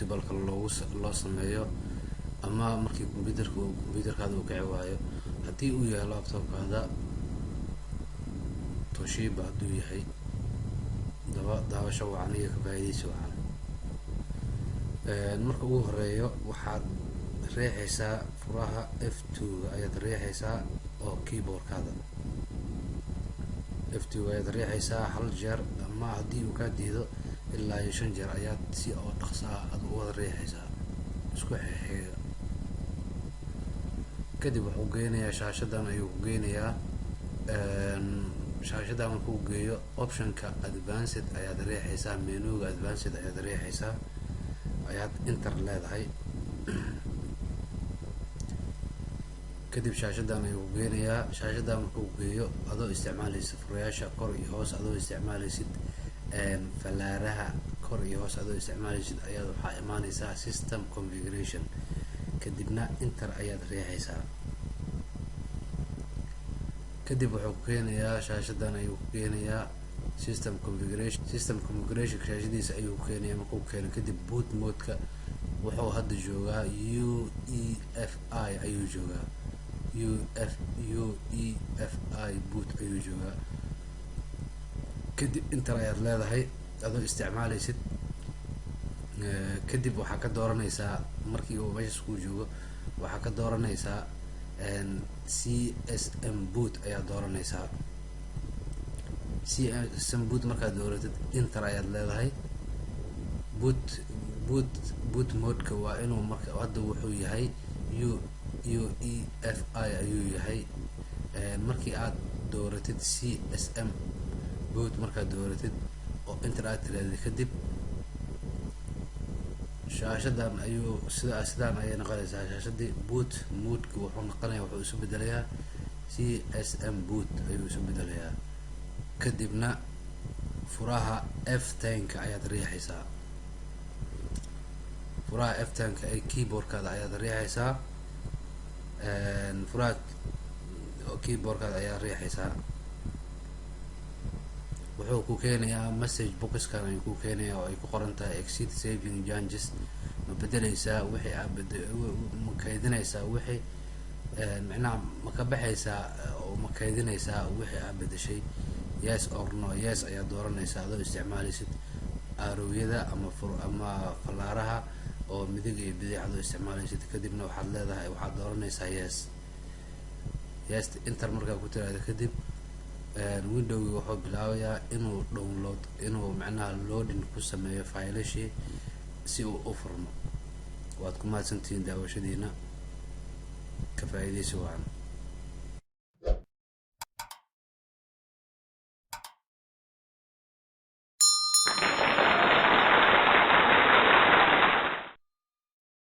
bootable loo sameeyo, ama markii computerkaada uu kici waayo. haddii uu yahay laptopkaada Toshiba hadduu yahay, daawasho wacan iyo ka faa'iidaysi wacan. marka ugu horeeyo waxaad riixaysaa furaha F2 ayaad riixaysaa oo keyboardkaada F2 ayaad riixaysaa hal jeer, ama haddii uu kaa diido ilaa 5 jeer ayaad si oo dhaqso ah aad u wada riixaysaa isku xiga. kadib wuxuu geynayaa shaashadan, ayuu ku geynayaa shaashadan. markuu geeyo optionka advanced ayaad riixaysaa, menuga advanced ayaad riixaysaa, ayaad enter leedahay. kadib shaashadan ayuu ku geynayaa. shaashadan markuu geeyo adoo isticmaalaysa furayaasha kor iyo hoos, adoo isticmaalaysid falaaraha kor iyo hoos, adoo isticmaalaysid ayaad waxaa imaanaysaa system configuration, kadibna enter ayaad riixaysaa. kadib wuxuu ku keenayaa shaashadan, ayuu ku keenayaa system configuration shaashadiisa ayuu ku keenayaa. markuu keeno kadib boot mode-ka wuxuu hadda joogaa UEFI ayuu joogaa, UEFI boot ayuu joogaa. kadib enter ayaad leedahay adoo isticmaalaysid. kadib waxaa ka dooranaysaa, markii uu meeshas ku joogo waxaa ka dooranaysaa CSM boot ayaa dooranaysaa. CSM boot markaad dooratid enter ayaad leedahay. boot mode-ka waa inuu marka hadda wuxuu yahay UEFI ayuu yahay. markii aad dooratid CSM boot, markaad dooratid oo enter aad tiraahdo kadib shaashadan ayuu sidaan ayay noqonaysaa. shaashadii boot mode-ka wuxuu noqonayaa, wuxuu isu bedelayaa CSM boot ayuu isu bedelayaa. kadibna furaha F10 ayaad riixaysaa, furaha F10 ee keyboardkaada ayaad riixaysaa. furaha keyboardkaada ayaad riixaysaa. wuxuu ku keenayaa message boxkan ayuu ku keenayaa oo ay ku qoran tahay exit saving changes. ma bedelaysaa wixii aad ma kaydinaysaa wixii macnaha ma ka baxaysaa oo ma kaydinaysaa wixii aad bedeshay? yes or no. yes ayaad dooranaysaa adoo isticmaalaysid arrowyada ama falaaraha oo midig iyo bidix adoo isticmaalaysid. kadibna waxaad leedahay, waxaad dooranaysaa yes. enter markaa ku tiraahdo kadib windowgi wuxuu bilaabayaa inuu macnaha loading ku sameeyo faylashii si uu u furmo. waad ku mahadsantihiin daawashadiina, ka faa'iidaysi wacan.